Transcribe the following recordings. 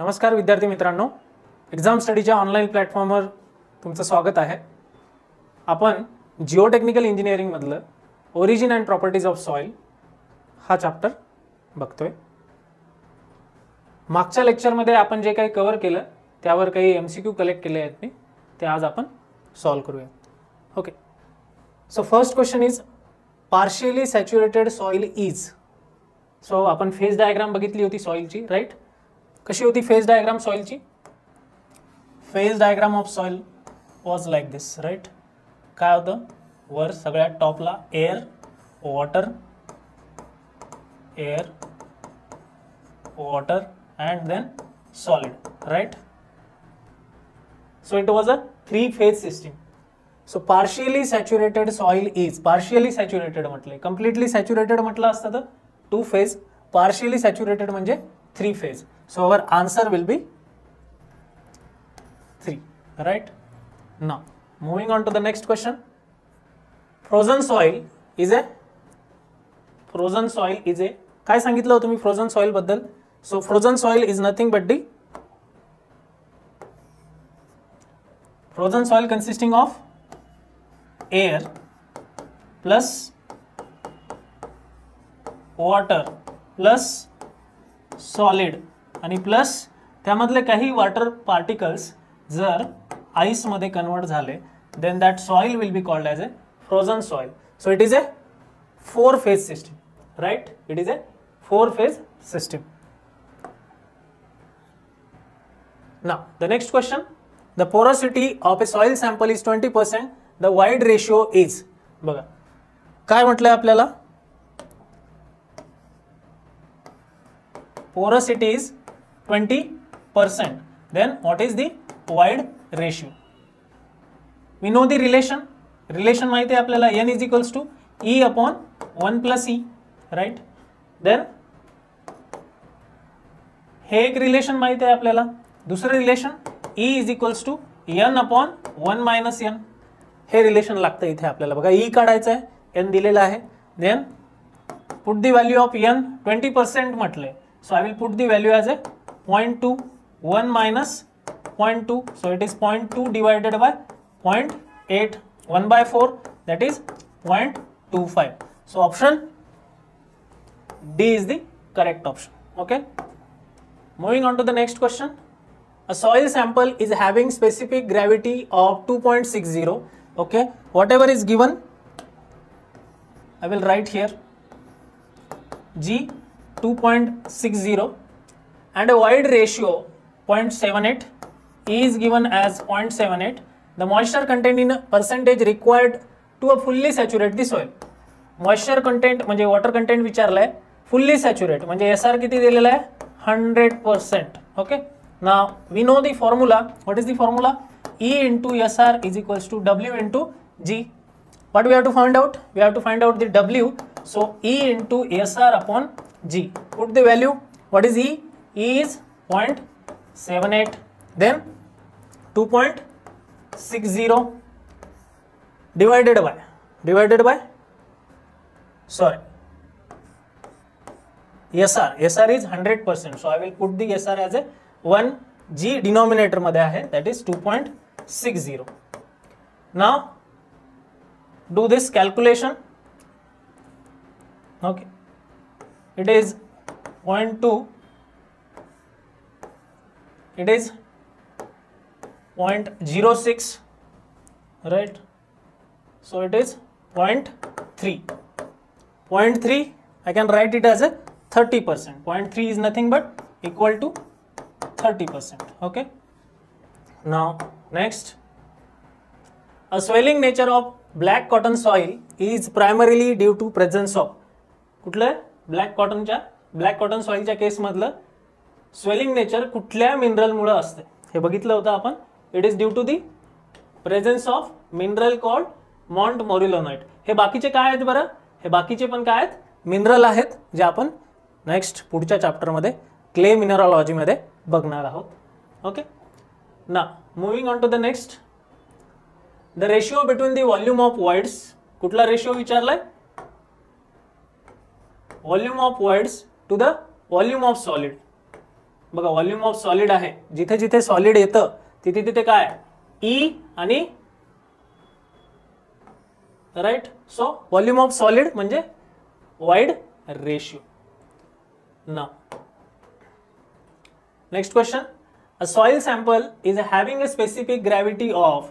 नमस्कार विद्यार्थी मित्रांनो, एक्झाम स्टडीच्या ऑनलाईन प्लॅटफॉर्मवर तुमचं स्वागत आहे. आपण जिओटेक्निकल इंजिनिअरिंग मधलं origin and properties of soil हा चॅप्टर बघतोय. मागच्या लेक्चरमध्ये आपण जे काही कव्हर केलं त्यावर काही एमसीक्यू कलेक्ट केले आहेत मी, ते आज आपण सॉल्व्ह करूया. Okay, so first question is partially saturated soil is. So आपण फेज डायग्राम बघितली होती सॉइलची, राईट? कशी होती फेज डायग्राम सॉइलची? Phase diagram of soil was like this, right? काय होतं? वर सगळ्यात टॉपला air, water, air, water and then solid, right? So it was a 3-phase system. So partially saturated soil is, partially saturated म्हटले, completely saturated म्हटलं असतं तर 2-phase, partially saturated म्हणजे 3-phase. So our answer will be 3, right? Now moving on to the next question. Frozen soil is a काय सांगितलं होतं मी frozen soil बद्दल? So frozen soil is nothing but the frozen soil consisting of air plus water plus solid आणि plus त्यामधले काही water particles जर ice मध्ये convert झाले, then that soil will be called as a frozen soil. So it is a 4-phase system, right? It is a 4-phase system. Now the next question, the porosity of a soil sample is 20%, the wide ratio is. बघा काय म्हटलंय आपल्याला? Porosity is 20%. Then what is the wide ratio? We know the relation. Relation माहिती आहे आपल्याला, n is equals to E upon 1 plus E, right? Then हे एक relation माहिती आहे आपल्याला. दुसरं relation E is equals to n upon 1 minus n. हे relation लागतं इथे आपल्याला. बघा E काढायचं आहे, n दिलेला आहे. Then put the value of n 20% म्हटले. So I will put the value as a 0.2, 1 minus 0.2. So it is 0.2 divided by 0.8, 1 by 4, that is 0.25. So option D is the correct option. Okay. Moving on to the next question. A soil sample is having specific gravity of 2.60. Okay. Whatever is given, I will write here G 2.60 and a wide ratio 0.78, E is given as 0.78. The moisture content in percentage required to a fully saturate the soil. Moisture content म्हणजे water content विचारलाय, fully saturate म्हणजे SR किती दिलेला आहे? 100%. Okay. Now we know the formula. What is the formula? E into SR is equals to W into G. What we have to find out? We have to find out the W. So E into SR upon G. Put the value. What is E? E is 0.78. Then 2.60 divided by sorry, SR. SR is 100%. So I will put the SR as a 1. G denominator मध्ये आहे, that is 2.60. Now do this calculation. Okay. It is 0.2, it is 0.06, right? So it is 0.3. 0.3 I can write it as a 30%. 0.3 is nothing but equal to 30%. Okay. Now next, a swelling nature of black cotton soil is primarily due to presence of कुठलं? Black cotton सॉइलच्या case मधलं swelling nature कुठल्या mineral मुळे असते हे बघितलं होतं आपण. It is due to the presence of mineral called montmorillonite. हे बाकीचे काय आहेत बरं? हे बाकीचे पण काय आहेत? मिनरल आहेत, जे आपण नेक्स्ट पुढच्या चॅप्टर मध्ये क्ले मिनरॉलॉजी मध्ये बघणार आहोत. ओके. ना moving on to the next, the ratio between the volume of voids. कुठला रेशिओ विचारलाय? volume of voids to the volume of solid. बघा व्हॉल्यूम ऑफ सॉलिड आहे, जिथे जिथे सॉलिड येतं तिथे तिथे काय ई आणि right. So volume of solid म्हणजे void ratio. Now next question, a soil sample is having a specific gravity of,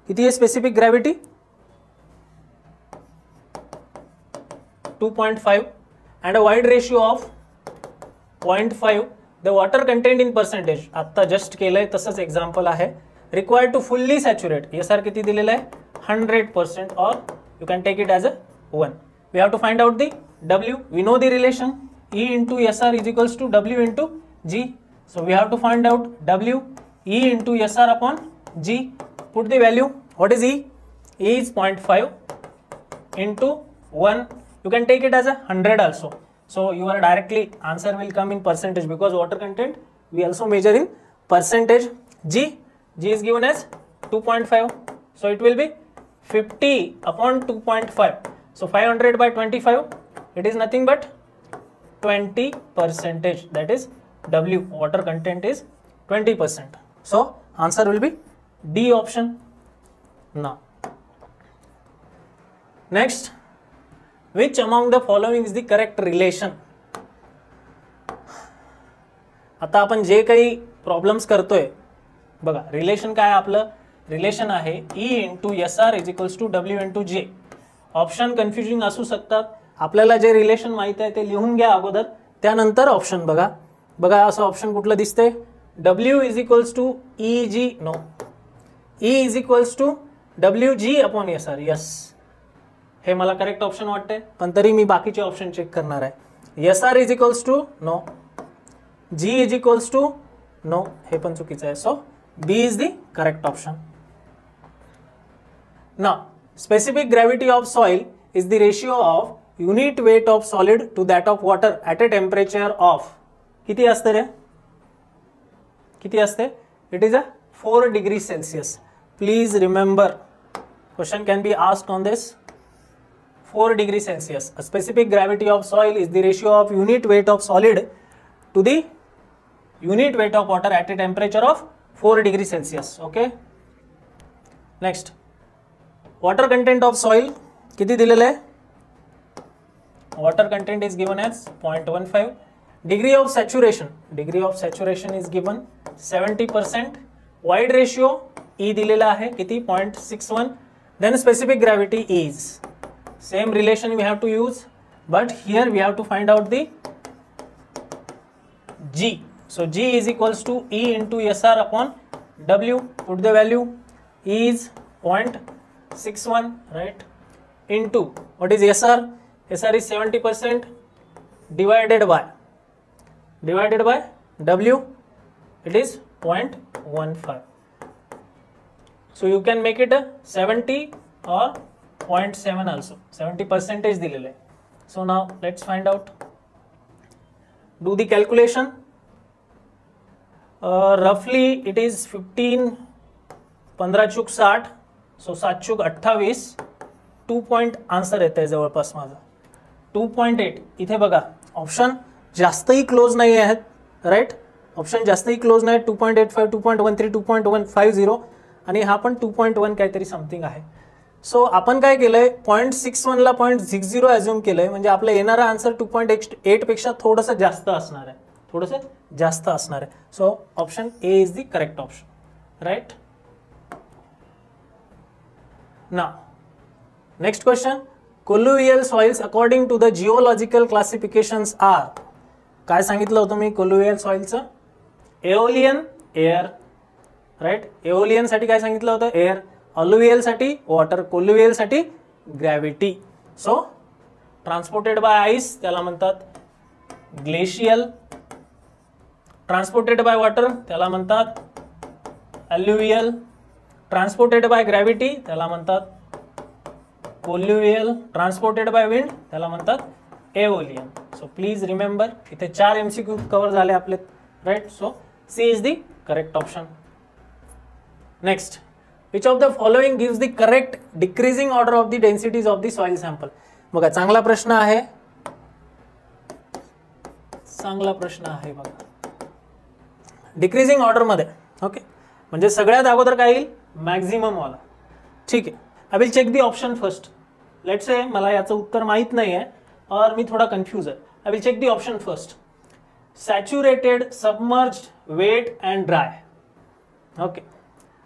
किती आहे specific gravity 2.5 and a wide ratio of 0.5. the water contained in percentage, आता just केलंय तसंच example आहे. required to fully saturate, SR किती दिलेलं आहे 100%, or you can take it as a 1. we have to find out the W. we know the relation E into SR is equals to W into G. so we have to find out W, E into SR upon G. put the value. what is E? E is 0.5 into 1. you can take it as a 100 also. so your directly answer will come in percentage, because water content we also measure in percentage. G is given as 2.5, so it will be 50 upon 2.5. so 500 by 25, it is nothing but 20%. that is W, water content is 20%. so answer will be D option. now next, which among the following is the correct relation? आता आपण जे काही problems करतोय बघा, relation काय आपलं, relation आहे E into SR is equals to W into J. Option confusing असू शकतात, आपल्याला जे रिलेशन माहित आहे ते लिहून घ्या अगोदर, त्यानंतर ऑप्शन बघा. बघा असं ऑप्शन कुठलं दिसते, W is equals to EG, no, E is equals to WG upon SR. Yes, हे मला करेक्ट ऑप्शन वाटते, पण तरी मी बाकीचे ऑप्शन चेक करणार आहे. SR is equals to no, G is equals to no, हे पण चुकीचं आहे. So B is the correct option. Now specific gravity of soil is the ratio of unit weight of solid to that of water at a temperature of, किती असते रे, किती असते, it is a 4 degree Celsius. Please remember, question can be asked on this. 4 degree Celsius. A specific gravity of soil is the ratio of unit weight of solid to the unit weight of water at a temperature of 4 degree Celsius. Okay. Next, water content of soil किती दिलेलं आहे, water content is given as 0.15. degree of saturation is given 70%. wide ratio E दिलेला आहे किती 0.61. then specific gravity is, same relation we have to use, but here we have to find out the G. so G is equals to E into SR upon W. put the value. E is 0.61, right, into what is SR? SR is 70% divided by W, it is 0.15. so you can make it a 70 or 0.7 also. 70% दिलेलं आहे. so now let's find out, do the calculation. roughly it is 15 15 चूक 60, so 7 चूक 28. 2 point answer येत आहे जवळपास माझं 2.8. इथे बघा ऑप्शन जास्तही क्लोज नाही आहेत, राईट, ऑप्शन जास्तही क्लोज नाही. 2.85, 2.13, 2.150 आणि हा पण 2.1 काहीतरी समथिंग आहे. सो आपण काय केलंय, 0.61 ला 0.60 अज्युम केलंय, म्हणजे आपलं येणारा आन्सर 2.8 पेक्षा थोडंसं जास्त असणार आहे, थोडंसं जास्त असणार आहे. So option A is the correct option, right. Now next question, colluvial soils according to the geological classifications are. काय सांगितलं होतं मी कोल्युवियल सॉइलचं, एओलियन एअर, राईट. एओलियन साठी काय सांगितलं होतं, एअर. अलुवियल साठी वॉटर, कोल्युवियल साठी gravity. So transported by ice त्याला म्हणतात ग्लेशियल, ट्रान्सपोर्टेड बाय वॉटर त्याला म्हणतात अलुवियल, ट्रान्सपोर्टेड बाय ग्रॅव्हिटी त्याला म्हणतात कोल्युवियल, ट्रान्सपोर्टेड बाय विंड त्याला म्हणतात एओलियन. सो प्लीज रिमेंबर, इथे 4 MCQ कव्हर झाले आपले, right. So C is the correct option. Next, which of the following gives the correct decreasing order of the densities of the soil sample. बघा चांगला प्रश्न आहे, चांगला प्रश्न आहे बघा. डिक्रीजिंग ऑर्डरमध्ये. ओके, म्हणजे सगळ्यात अगोदर काय येईल? मॅक्झिमम वाला. ठीक आहे. I will check the option first. Let's say मला याचं उत्तर माहित नाही आहे और मी थोडा कन्फ्यूज आहे. I will check the option first. Saturated, submerged, wet and dry. Okay,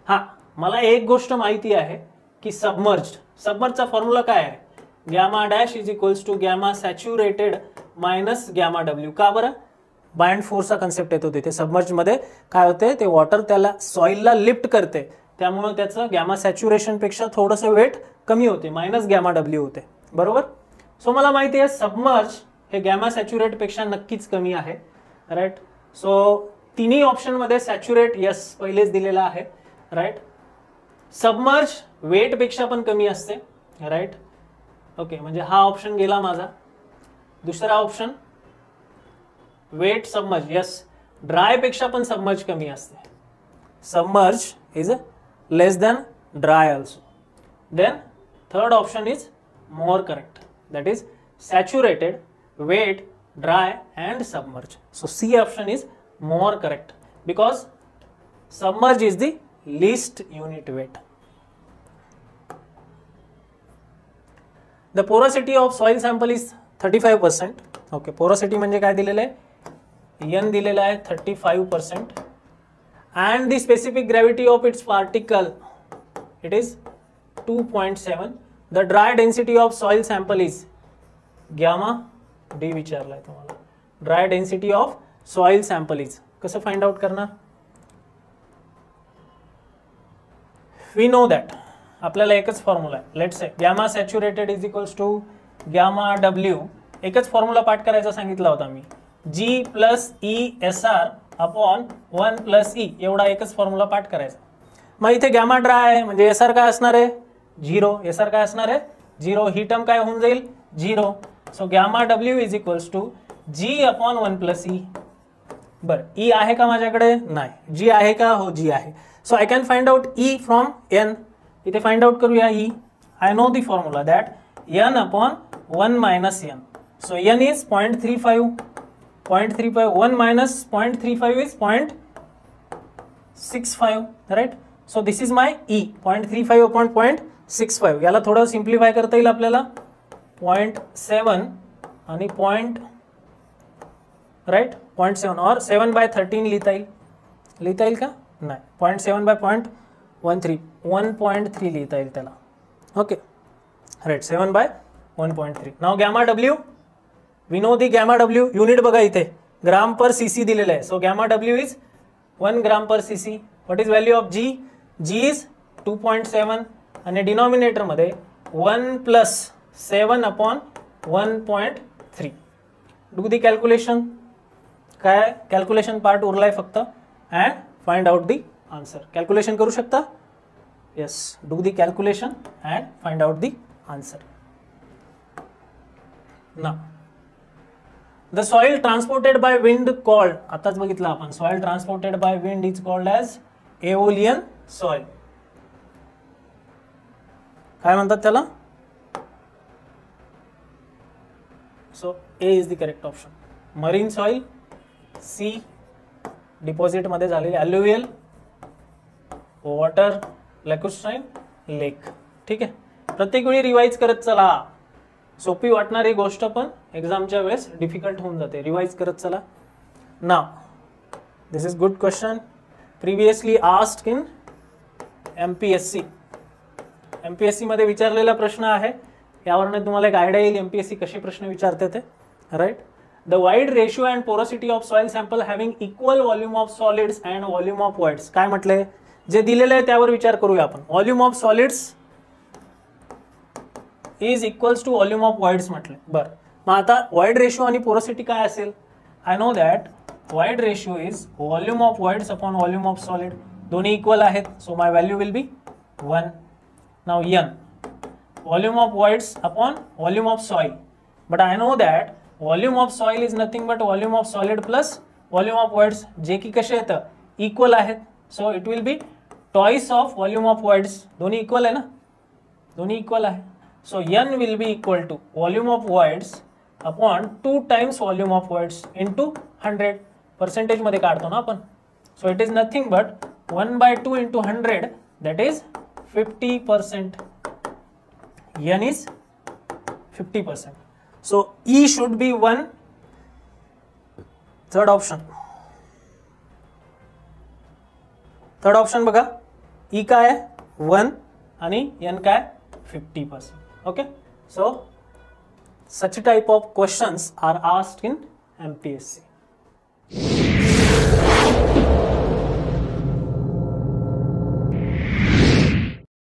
हां, मला एक गोष्ट माहिती आहे की सबमर्जचा फॉर्म्युला काय आहे? Gamma dash is equals to gamma saturated minus gamma W. का बरं? बाइंड फोर्सचा कन्सेप्ट येतो तिथे. सबमर्जमध्ये काय होते, ते वॉटर त्याला सॉइलला लिफ्ट करते, त्यामुळे त्याचं गॅमा सॅच्युरेशन पेक्षा थोडंसं वेट कमी होते, मायनस गॅमा डब्ल्यू होते. बरोबर. सो मला माहिती आहे सबमर्ज हे गॅमा सॅच्युरेट पेक्षा नक्कीच कमी आहे. राईट. सो तिन्ही ऑप्शन मध्ये सॅच्युरेट यस पहिलेच दिलेला आहे. राईट. सबमर्ज वेट पेक्षा पण कमी असते. राईट. ओके, म्हणजे हा ऑप्शन गेला माझा. दुसरा option wet submerge yes, dry पेक्षा पण सबमर्ज कमी असते. Submerge is less than dry also. Then third option is more correct, that is saturated, wet, dry and submerged. So C option is more correct because submerged is the least unit weight. The porosity of soil sample is 35%. Okay, porosity म्हणजे काय दिलेलं आहे? N दिलेला आहे 35% and the specific gravity of its particle it is 2.7. The dry density of soil sample is gamma D विचारलाय तुम्हाला. Dry density of soil sample is कसं find out करणार? वी नो दॅट आपल्याला एकच फॉर्म्युला आहे. Let's say gamma saturated is equals to gamma W. एकच formula पाठ करायचा सांगितला होता मी. G plus E S R upon 1 plus E, एवढा एकच फॉर्म्युला पाठ करायचा. मग इथे गॅमा ड्राय आहे म्हणजे एस आर काय असणार आहे? 0. एस आर काय असणार आहे? 0. ही टर्म काय होऊन जाईल? 0. So gamma W is equals to G upon 1 plus E. बरं, ई आहे का माझ्याकडे? नाही. जी आहे का? हो, जी आहे. So I can find out E from N. इथे फाइंड आउट करूया E. I know the formula that N upon 1 minus N. So N is 0.35. 0.35 1 minus 0.35 is 0.65. right? So this is my E. 0.35 upon 0.65. याला थोडं simplify करता येईल आपल्याला. 0.7 आणि right 0.7 और 7/13 लिहिता येईल का? नाही. 0.7 by 0.13 1.3 लिहिता येईल त्याला. Okay, right. 7 by 1.3. Now gamma W, we know the gamma W. Unit बघा इथे ग्राम पर सीसी दिलेलं आहे. So gamma W is 1 gram per CC. What is value of G? G is 2.7 आणि डिनॉमिनेटर मध्ये 1 plus 7 upon 1.3. Do the calculation. काय calculation part उरलाय फक्त. And find out the answer. Calculation करू शकता? Yes. Do the calculation and find out the answer. ना the soil transported by wind called, आताच बघितलं आपण, soil transported by wind is called as aeolian soil. काय म्हणतात त्याला? so A is the correct option. marine soil, C deposit मध्ये झालेले alluvial, water lacustrine, lake. ठीक आहे. प्रत्येक वेळी रिवाइज करत चला. सोपी वाटणारी गोष्ट पण एक्झामच्या वेळेस डिफिकल्ट होऊन जाते. रिवाइज करत चला. Now this is good question previously asked in MPSC. MPSC मध्ये विचारलेला प्रश्न आहे. यावरनं तुम्हाला एक आयडिया येईल एमपीएससी कसे प्रश्न विचारते ते. Right. The void ratio and porosity of soil sample having equal volume of solids and volume of voids. काय म्हटलंय? जे दिलेलं आहे त्यावर विचार करूया आपण. Volume of solids is equals to volume of voids म्हटले. बरं, मग आता वाइड रेशियो आणि पोरोसिटी काय असेल? I know that void ratio is volume of voids upon volume of solid. दोन्ही इक्वल आहेत. So my value will be 1. Now N volume of voids upon volume of soil. But I know that volume of soil is nothing but volume of solid plus volume of voids, जे की कसे येतं? Equal आहेत. So it will be twice of volume of voids. दोन्ही equal आहे ना? दोन्ही equal आहे. So N will be equal to volume of voids upon 2 times volume of voids into 100 percentage मध्ये काढतो ना आपण. सो it is nothing but 1/2 into 100 that is 50%. n is 50%. So E should be 1. Third option बघा, E काय आहे 1 आणि n काय 50%. Okay, so such type of questions are asked in MPSC.